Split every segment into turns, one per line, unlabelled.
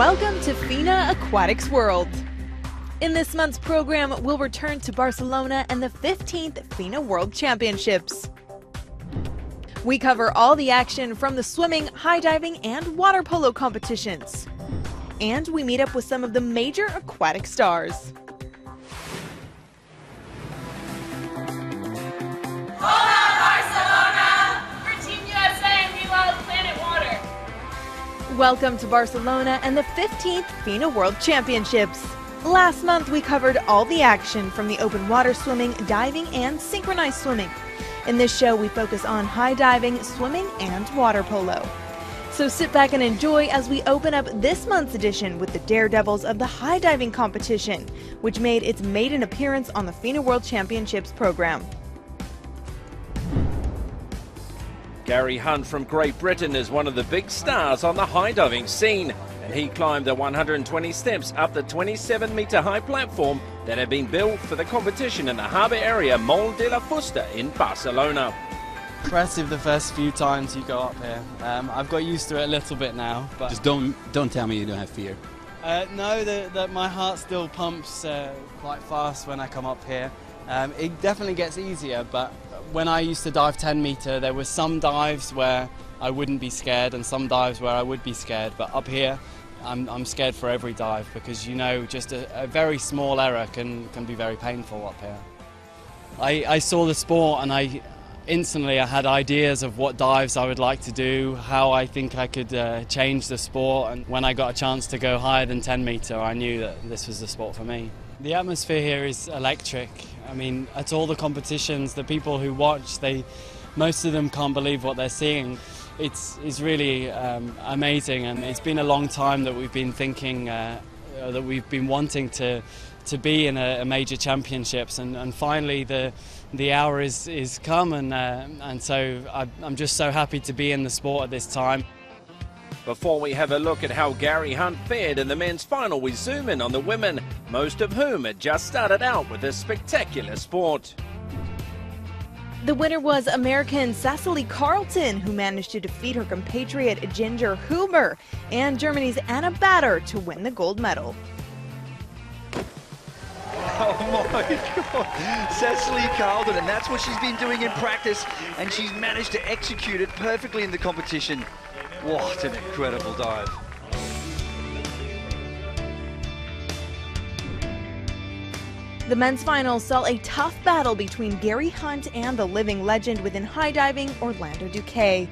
Welcome to FINA Aquatics World. In this month's program, we'll return to Barcelona and the 15th FINA World Championships. We cover all the action from the swimming, high diving, and water polo competitions. And we meet up with some of the major aquatic stars.
Hola, Barcelona! We're Team USA and we love Planet Water.
Welcome to Barcelona and the 15th FINA World Championships. Last month we covered all the action from the open water swimming, diving, and synchronized swimming. In this show we focus on high diving, swimming, and water polo. So sit back and enjoy as we open up this month's edition with the daredevils of the high diving competition, which made its maiden appearance on the FINA World Championships program.
Gary Hunt from Great Britain is one of the big stars on the high diving scene, and he climbed the 120 steps up the 27-metre high platform that had been built for the competition in the harbour area Mol de la Fusta in Barcelona.
Impressive the first few times you go up here. I've got used to it a little bit now. But
just don't tell me you don't have fear.
No, that my heart still pumps quite fast when I come up here. It definitely gets easier, but when I used to dive 10 metre, there were some dives where I wouldn't be scared and some dives where I would be scared. But up here, I'm scared for every dive because, you know, just a very small error can be very painful up here. I saw the sport and I had ideas of what dives I would like to do, how I think I could change the sport, and when I got a chance to go higher than 10 metre, I knew that this was the sport for me. The atmosphere here is electric. I mean, at all the competitions, the people who watch, most of them can't believe what they're seeing. It's really amazing, and it's been a long time that we've been thinking, that we've been wanting to be in a major championships, and finally the hour is come, and so I'm just so happy to be in the sport at this time.
Before we have a look at how Gary Hunt fared in the men's final, we zoom in on the women, most of whom had just started out with this spectacular sport.
The winner was American Cecily Carlton, who managed to defeat her compatriot Ginger Huber and Germany's Anna Bader to win the gold medal.
Oh my God, Cecily Carlton, and that's what she's been doing in practice, and she's managed to execute it perfectly in the competition. What an incredible dive.
The men's final saw a tough battle between Gary Hunt and the living legend within high diving, Orlando Duque.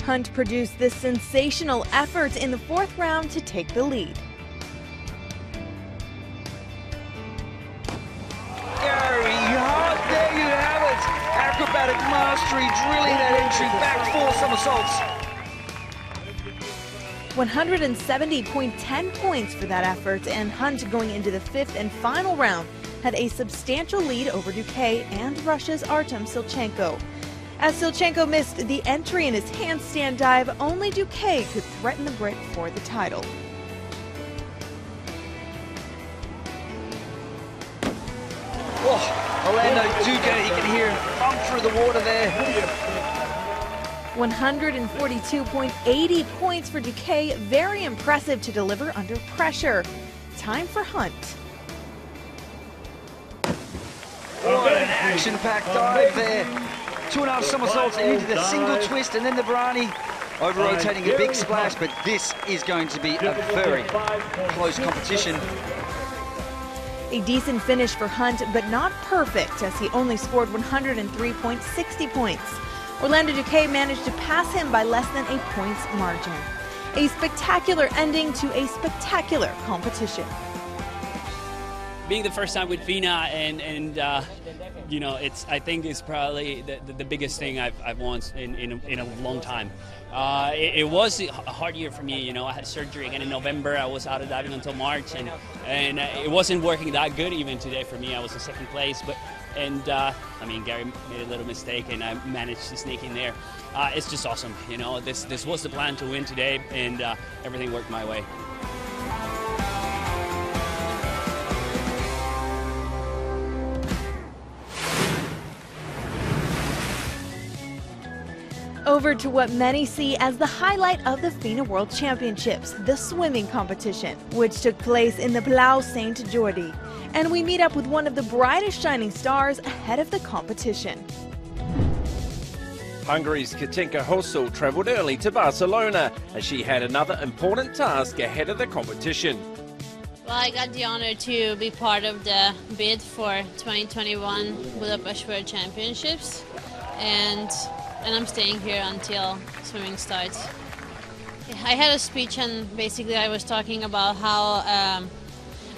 Hunt produced this sensational effort in the fourth round to take the lead.
Gary Hunt, there you have it. Acrobatic mastery, drilling that entry back 4 somersaults.
170.10 points for that effort, and Hunt, going into the 5th and final round, had a substantial lead over Duque and Russia's Artem Silchenko. As Silchenko missed the entry in his handstand dive, only Duque could threaten the Brit for the title.
Oh, Orlando Duque, you can hear him thump through the water there.
142.80 points for Duque, very impressive to deliver under pressure. Time for Hunt.
What an action-packed dive there. 2.5 somersaults into the single twist and then the brani, over-rotating a big splash, but this is going to be a very close competition.
A decent finish for Hunt, but not perfect, as he only scored 103.60 points. Orlando Duque managed to pass him by less than a points margin. A spectacular ending to a spectacular competition.
Being the first time with FINA and you know, I think it's probably the biggest thing I've won in a long time. It was a hard year for me, you know. I had surgery again in November. I was out of diving until March, and it wasn't working that good even today for me. I was in 2nd place, but I mean, Gary made a little mistake, and I managed to sneak in there. It's just awesome, you know. This was the plan to win today, and everything worked my way.
Over to what many see as the highlight of the FINA World Championships, the swimming competition, which took place in the Palau Saint Jordi. And we meet up with one of the brightest shining stars ahead of the competition.
Hungary's Katinka Hosszu travelled early to Barcelona as she had another important task ahead of the competition.
Well, I got the honor to be part of the bid for 2021 Budapest World Championships, and I'm staying here until swimming starts. I had a speech and basically I was talking about how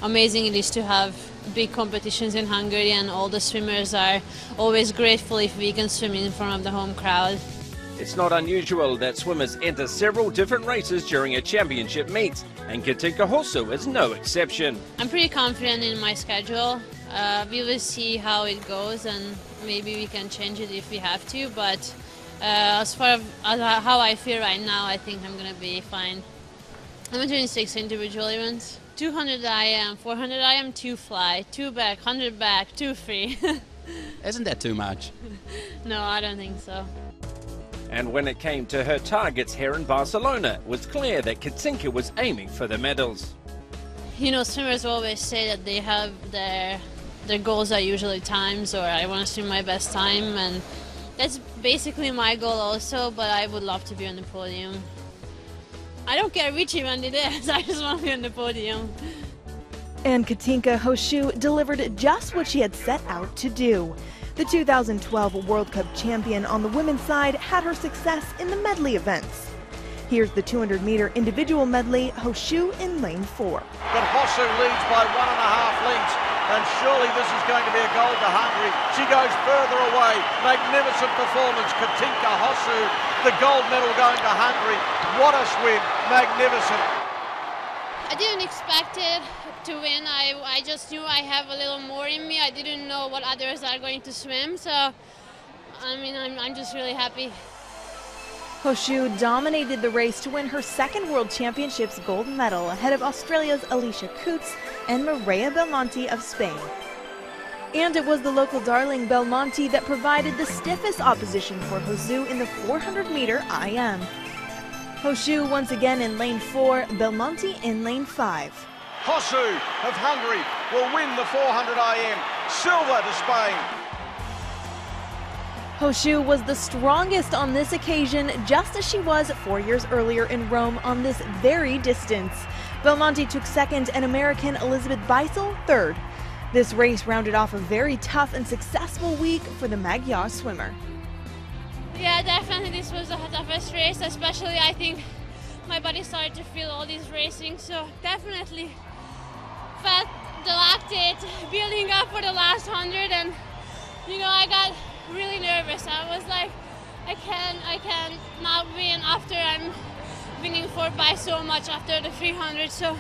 amazing it is to have big competitions in Hungary, and all the swimmers are always grateful if we can swim in front of the home crowd.
It's not unusual that swimmers enter several different races during a championship meet, and Katinka Hosszu is no exception.
I'm pretty confident in my schedule. We will see how it goes, and maybe we can change it if we have to, but as far as how I feel right now, I think I'm going to be fine. I'm doing 6 individual events. 200 IM, 400 IM, 2 fly, 2 back, 100 back, 2 free.
Isn't that too much?
No, I don't think so.
And when it came to her targets here in Barcelona, it was clear that Katinka was aiming for the medals.
You know, swimmers always say that they have their goals are usually times, or I want to swim my best time, and that's basically my goal also, but I would love to be on the podium. I don't care which event it is, I just want to be on the podium.
And Katinka Hosszu delivered just what she had set out to do. The 2012 World Cup champion on the women's side had her success in the medley events. Here's the 200-meter individual medley, Hosszu in lane 4.
But Hosszu leads by 1.5 lengths, and surely this is going to be a gold to Hungary. She goes further away. Magnificent performance, Katinka Hosszu, the gold medal going to Hungary. What a swim, magnificent.
I didn't expect it to win. I just knew I have a little more in me. I didn't know what others are going to swim, so I mean, I'm just really happy.
Hosszu dominated the race to win her second World Championships gold medal ahead of Australia's Alicia Coutts and Mireia Belmonte of Spain. And it was the local darling Belmonte that provided the stiffest opposition for Hosszu in the 400-meter IM. Hosszu once again in lane 4, Belmonte in lane 5.
Hosszu of Hungary will win the 400 IM, silver to Spain.
Hosszu was the strongest on this occasion, just as she was 4 years earlier in Rome on this very distance. Belmonte took second and American Elizabeth Beisel third. This race rounded off a very tough and successful week for the Magyar swimmer.
Yeah, definitely this was the toughest race, especially I think my body started to feel all this racing, so definitely felt the lactate building up for the last 100, and you know, I got really nervous. I was like, I can not win after I'm winning by so much after the 300, so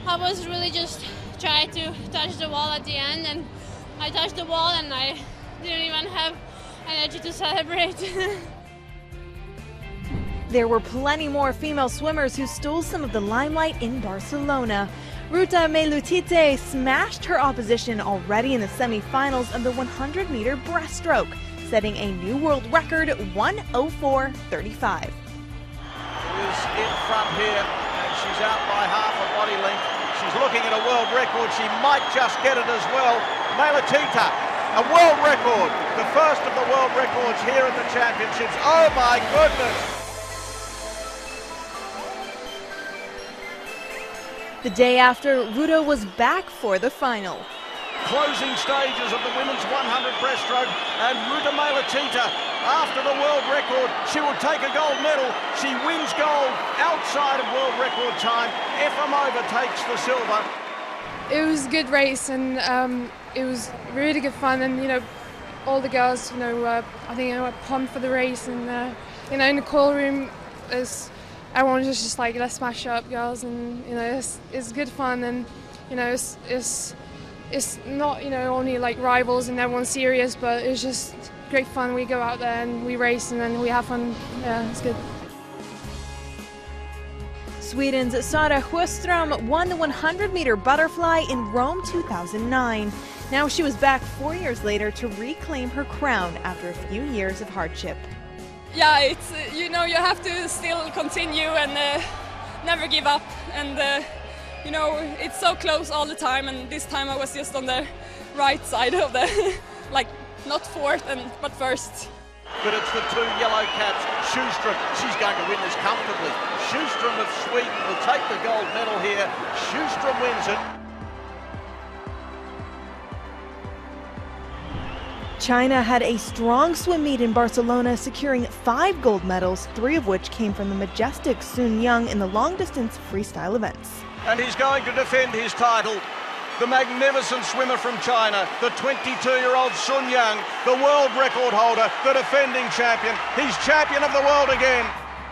I was really just trying to touch the wall at the end, and I touched the wall and I didn't even have energy to celebrate.
There were plenty more female swimmers who stole some of the limelight in Barcelona. Ruta Melutite smashed her opposition already in the semifinals of the 100-meter breaststroke, setting a new world record, 1:04.35.
Is in front here, and she's out by half a body length. She's looking at a world record. She might just get it as well. Melutite, a world record, the first of the world records here at the championships. Oh my goodness!
The day after, Ruta was back for the final.
Closing stages of the women's 100 breaststroke, and Ruta Melutite, after the world record, she will take a gold medal. She wins gold outside of world record time. Efimova takes the silver.
It was a good race, and it was really good fun, and you know, all the girls, you know, I think were pumped for the race, and you know, in the call room, everyone was just like, let's smash up, girls, and you know, it's good fun, and you know, it's not, you know, only like rivals and everyone's serious, but it's just great fun. We go out there and we race and then we have fun. Yeah, it's good.
Sweden's Sara Sjöström won the 100-meter butterfly in Rome 2009. Now she was back 4 years later to reclaim her crown after a few years of hardship.
yeah, it's you know, you have to still continue and never give up, and you know, it's so close all the time, and this time I was just on the right side of the like not fourth but first.
But it's the two yellow caps. Sjöström, she's going to win this comfortably. Sjöström of Sweden will take the gold medal here. Sjöström wins it.
China had a strong swim meet in Barcelona, securing 5 gold medals, 3 of which came from the majestic Sun Young in the long-distance freestyle events.
And he's going to defend his title. The magnificent swimmer from China, the 22-year-old Sun Young, the world record holder, the defending champion. He's champion of the world again.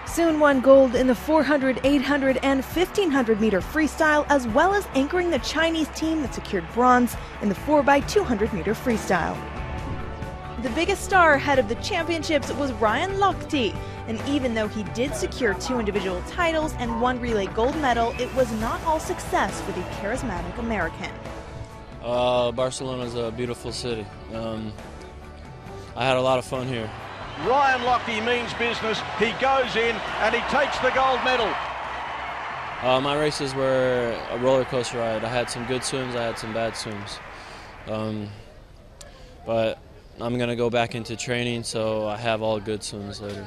Sun won gold in the 400, 800, and 1500 meter freestyle, as well as anchoring the Chinese team that secured bronze in the 4x200 meter freestyle. The biggest star ahead of the championships was Ryan Lochte, and even though he did secure 2 individual titles and 1 relay gold medal, it was not all success for the charismatic American.
Barcelona is a beautiful city. I had a lot of fun here.
Ryan Lochte means business. He goes in and he takes the gold medal.
My races were a roller coaster ride. I had some good swims, I had some bad swims. But I'm going to go back into training, so I have all good swims later.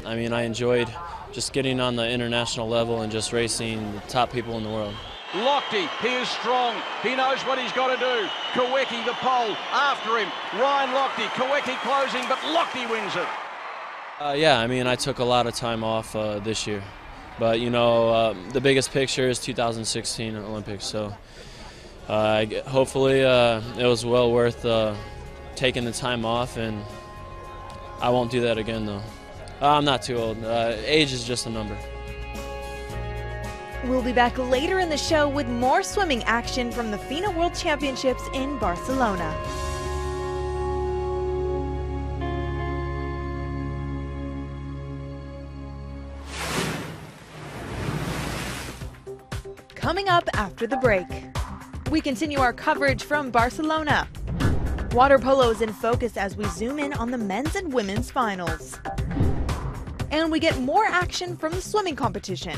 I mean, I enjoyed just getting on the international level and just racing the top people in the world.
Lochte, he is strong. He knows what he's got to do. Kawecki, the pole, after him. Ryan Lochte, Kawecki closing, but Lochte wins it.
Yeah, I mean, I took a lot of time off this year. But, you know, the biggest picture is 2016 Olympics, so hopefully it was well worth taking the time off, and I won't do that again, though. I'm not too old. Age is just a number.
We'll be back later in the show with more swimming action from the FINA World Championships in Barcelona. Coming up after the break, we continue our coverage from Barcelona. Water polo is in focus as we zoom in on the men's and women's finals. And we get more action from the swimming competition.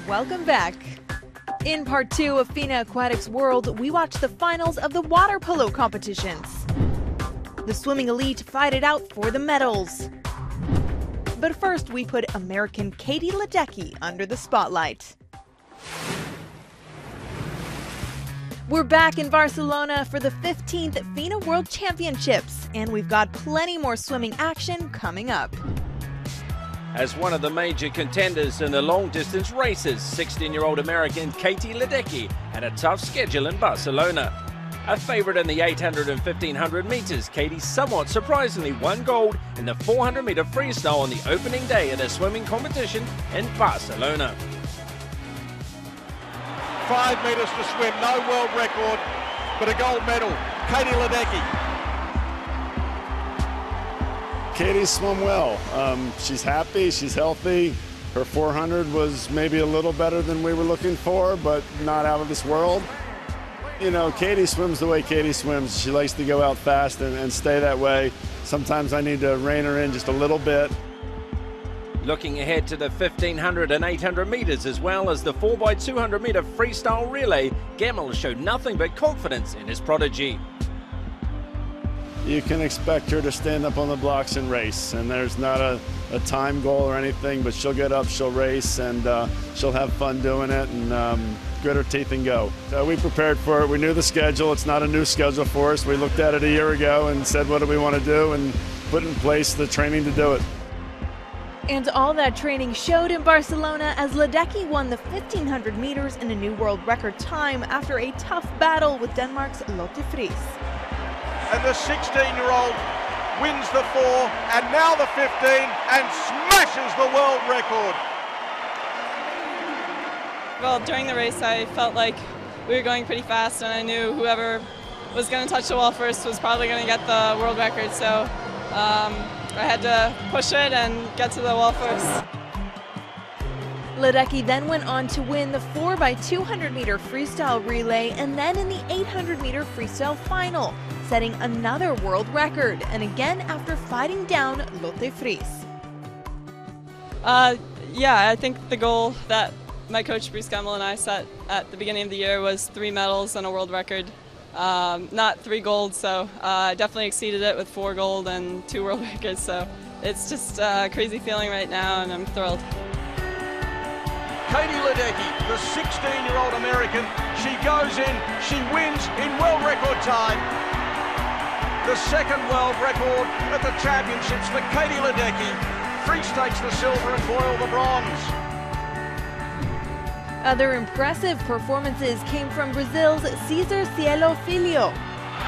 Welcome back. In part 2 of FINA Aquatics World, we watch the finals of the water polo competitions. The swimming elite fight it out for the medals. But first, we put American Katie Ledecky under the spotlight. We're back in Barcelona for the 15th FINA World Championships, and we've got plenty more swimming action coming up.
As one of the major contenders in the long-distance races, 16-year-old American Katie Ledecky had a tough schedule in Barcelona. A favourite in the 800 and 1500 metres, Katie somewhat surprisingly won gold in the 400-metre freestyle on the opening day of the swimming competition in Barcelona.
5 metres to swim, no world record, but a gold medal. Katie Ledecky.
Katie swam well. She's happy, she's healthy. Her 400 was maybe a little better than we were looking for, but not out of this world. You know, Katie swims the way Katie swims. She likes to go out fast and stay that way. sometimes I need to rein her in just a little bit.
Looking ahead to the 1500 and 800 metres as well as the 4x200 metre freestyle relay, Gemmell showed nothing but confidence in his prodigy.
You can expect her to stand up on the blocks and race, and there's not a time goal or anything, but she'll get up, she'll race, and she'll have fun doing it, and grit her teeth and go. We prepared for it. We knew the schedule. It's not a new schedule for us. We looked at it a year ago and said, what do we want to do, and put in place the training to do it.
And all that training showed in Barcelona as Ledecky won the 1500 meters in a new world record time after a tough battle with Denmark's Lotte Friis.
And the 16-year-old wins the 4 and now the 15 and smashes the world record.
Well, during the race I felt like we were going pretty fast, and I knew whoever was going to touch the wall first was probably going to get the world record, so I had to push it and get to the wall first.
Ledecky then went on to win the 4x200 meter freestyle relay and then in the 800 meter freestyle final, setting another world record, and again after fighting down Lotte Friis.
Yeah, I think the goal that my coach Bruce Gemmell and I set at the beginning of the year was 3 medals and a world record. Not 3 gold, so I definitely exceeded it with 4 gold and 2 world records, so it's just a crazy feeling right now and I'm thrilled.
Katie Ledecky, the 16-year-old American, she goes in, she wins in world record time. The second world record at the championships for Katie Ledecky. Friis takes the silver and Boyle the bronze.
Other impressive performances came from Brazil's Cesar Cielo Filho.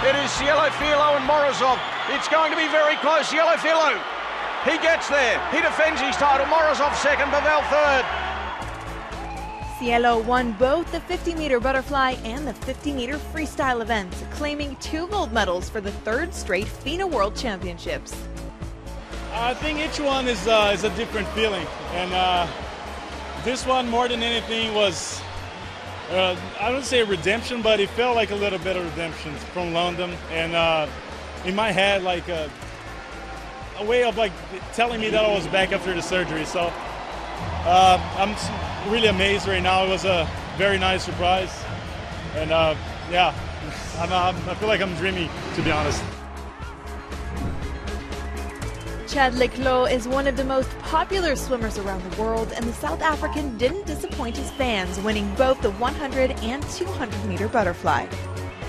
It is Cielo Filho and Morozov. It's going to be very close. Cielo Filho, he gets there. He defends his title. Morozov second, Pavel third.
Cielo won both the 50-meter butterfly and the 50-meter freestyle events, claiming 2 gold medals for the 3rd straight FINA World Championships.
I think each one is a different feeling, and this one more than anything was, I don't say redemption, but it felt like a little bit of redemption from London, and in my head like a way of like telling me that I was back after the surgery. So I'm really amazed right now. It was a very nice surprise, and yeah, I feel like I'm dreaming, to be honest.
Chad Leclos is one of the most popular swimmers around the world, and the South African didn't disappoint his fans, winning both the 100 and 200 meter butterfly.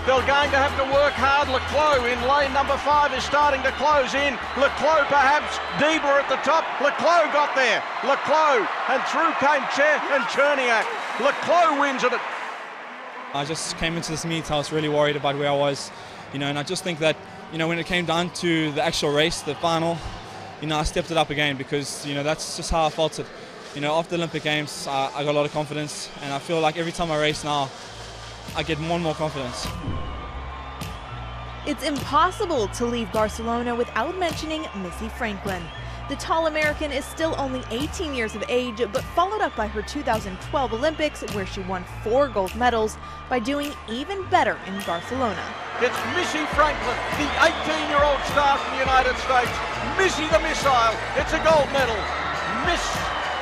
They're going to have to work hard. Leclos in lane number 5 is starting to close in. Leclos perhaps, Diebler at the top. Leclos got there. Leclos, and through came Che and Cherniak. Leclos wins it.
I just came into this meet, I was really worried about where I was, and I just think that, when it came down to the actual race, the final, I stepped it up again because, that's just how I felt it. After the Olympic Games, I got a lot of confidence, and I feel like every time I race now, I get more and more confidence.
It's impossible to leave Barcelona without mentioning Missy Franklin. The tall American is still only 18 years of age, but followed up by her 2012 Olympics, where she won 4 gold medals by doing even better in Barcelona.
It's Missy Franklin, the 18-year-old star from the United States. Missy the missile, it's a gold medal. Miss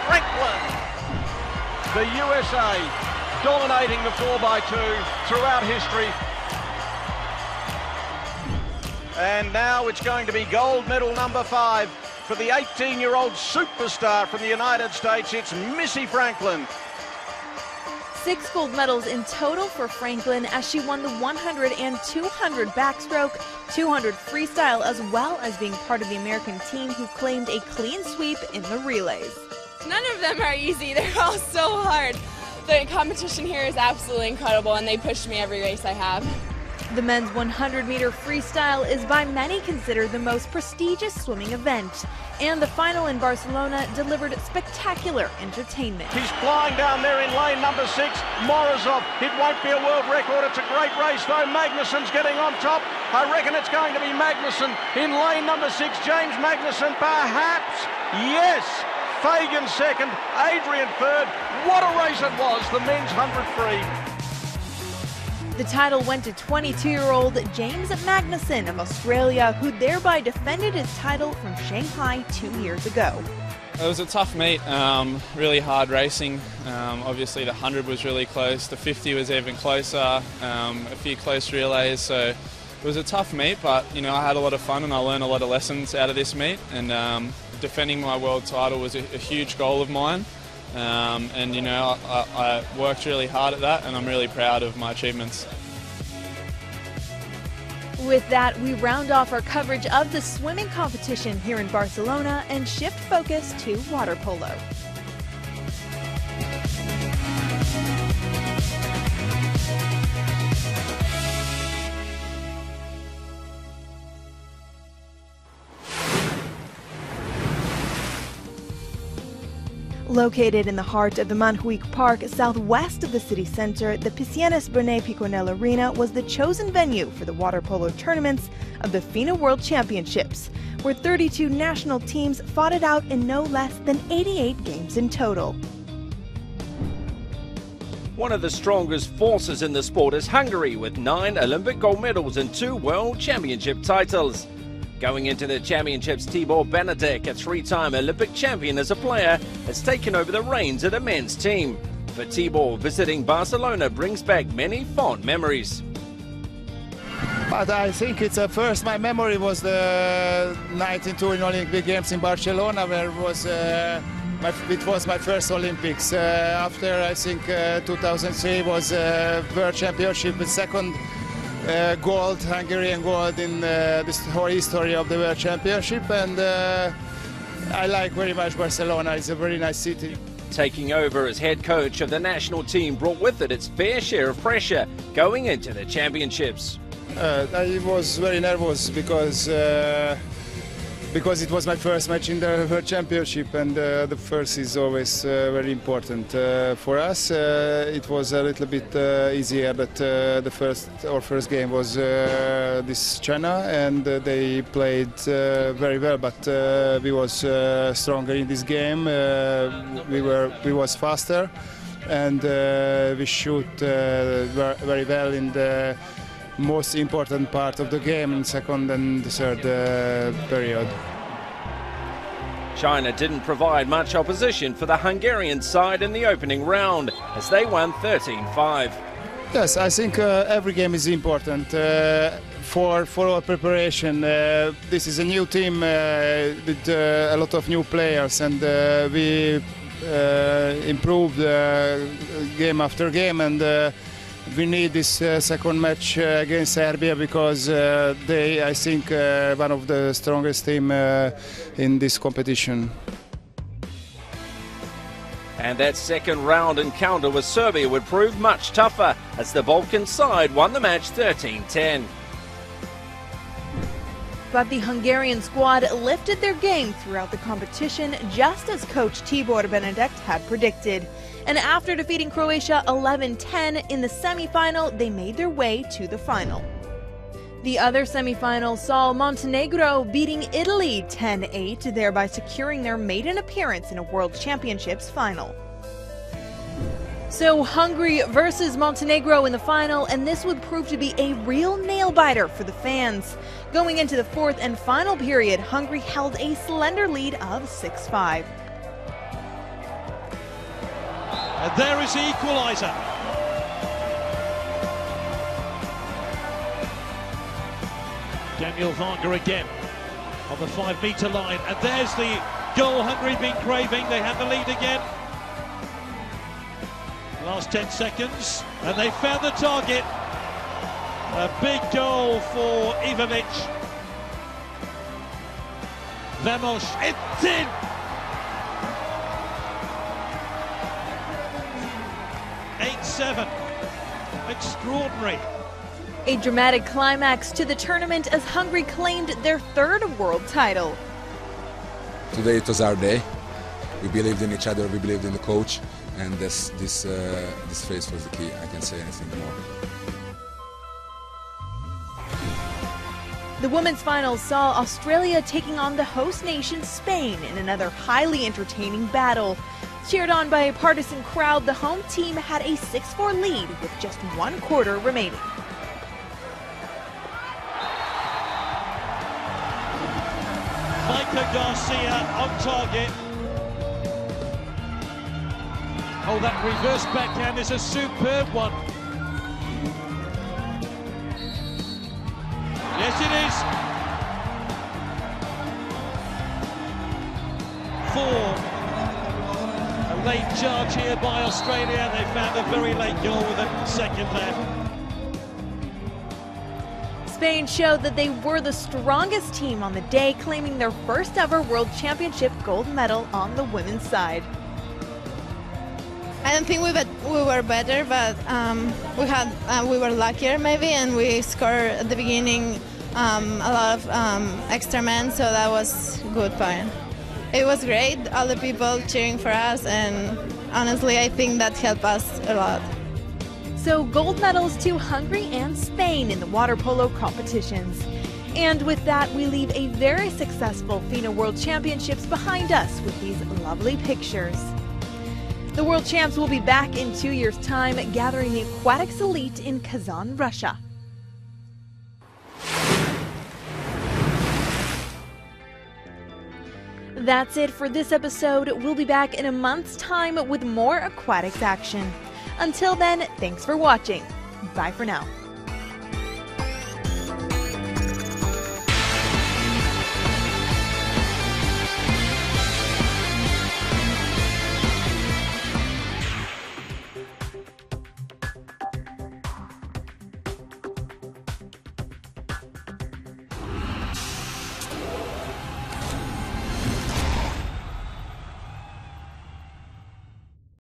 Franklin. The USA dominating the 4x2 throughout history. And now it's going to be gold medal number 5 for the 18-year-old superstar from the United States. It's Missy Franklin.
6 gold medals in total for Franklin, as she won the 100 and 200 backstroke, 200 freestyle, as well as being part of the American team who claimed a clean sweep in the relays.
None of them are easy. They're all so hard. The competition here is absolutely incredible, and they push me every race I have.
The men's 100-meter freestyle is by many considered the most prestigious swimming event, and the final in Barcelona delivered spectacular entertainment.
He's flying down there in lane number 6. Morozov, it won't be a world record. It's a great race though. Magnussen's getting on top. I reckon it's going to be Magnussen in lane number 6. James Magnussen, perhaps. Yes. Fagan second, Adrian third. What a race it was, the men's 100 free.
The title went to 22-year-old James Magnussen of Australia, who thereby defended his title from Shanghai 2 years ago.
It was a tough meet, really hard racing. Obviously the 100 was really close, the 50 was even closer, a few close relays, so it was a tough meet, but you know, I had a lot of fun and I learned a lot of lessons out of this meet, and defending my world title was a huge goal of mine. And you know, I worked really hard at that and I'm really proud of my achievements.
With that, we round off our coverage of the swimming competition here in Barcelona and shift focus to water polo. Located in the heart of the Montjuic Park, southwest of the city center, the Piscines Bernay Piconel Arena was the chosen venue for the water polo tournaments of the FINA World Championships, where 32 national teams fought it out in no less than 88 games in total.
One of the strongest forces in the sport is Hungary, with 9 Olympic gold medals and 2 World Championship titles. Going into the championships, Tibor Benedek, a 3-time Olympic champion as a player, has taken over the reins of the men's team. For Tibor, visiting Barcelona brings back many fond memories.
But I think it's first, my memory was the 1992 Olympic Games in Barcelona, where it was my first Olympics. After, I think, 2003 was World Championship with second gold, Hungarian gold in this whole history of the World Championship, and I like very much Barcelona. It's a very nice city.
Taking over as head coach of the national team brought with it its fair share of pressure going into the championships.
I was very nervous because it was my first match in the World Championship, and the first is always very important for us. It was a little bit easier that our first game was this China, and they played very well, but we was stronger in this game. We was faster, and we shoot very well in the most important part of the game in second and third period.
China didn't provide much opposition for the Hungarian side in the opening round as they won 13-5.
Yes, I think every game is important for our preparation. This is a new team with a lot of new players, and we improved game after game, and we need this second match against Serbia because they, I think, one of the strongest team in this competition.
And that second round encounter with Serbia would prove much tougher as the Balkan side won the match 13-10.
But the Hungarian squad lifted their game throughout the competition, just as coach Tibor Benedek had predicted. And after defeating Croatia 11-10 in the semi-final, they made their way to the final. The other semi-final saw Montenegro beating Italy 10-8, thereby securing their maiden appearance in a World Championships final. So Hungary versus Montenegro in the final, and this would prove to be a real nail-biter for the fans. Going into the fourth and final period, Hungary held a slender lead of 6-5.
And there is the equaliser. Daniel Varga again on the 5-metre line, and there's the goal Hungary been craving. They have the lead again. Last 10 seconds, and they found the target. A big goal for Ivovic. Vamos, it's in! Extraordinary.
A dramatic climax to the tournament as Hungary claimed their third world title.
Today it was our day. We believed in each other, we believed in the coach, and this phase was the key. I can't say anything more.
The women's finals saw Australia taking on the host nation Spain in another highly entertaining battle. Cheered on by a partisan crowd, the home team had a 6-4 lead with just 1 quarter remaining.
Katinka Garcia on target. Oh, that reverse backhand is a superb one. Yes, it is. 4. A late charge here by Australia. They found a very late goal with a second there.
Spain showed that they were the strongest team on the day, claiming their first ever World Championship gold medal on the women's side.
I don't think we were better, but we were luckier maybe, and we scored at the beginning a lot of extra men, so that was a good point. It was great, all the people cheering for us, and honestly I think that helped us a lot.
So gold medals to Hungary and Spain in the water polo competitions. And with that, we leave a very successful FINA World Championships behind us with these lovely pictures. The World Champs will be back in 2 years' time, gathering the aquatics elite in Kazan, Russia. That's it for this episode. We'll be back in a month's time with more aquatics action. Until then, thanks for watching. Bye for now.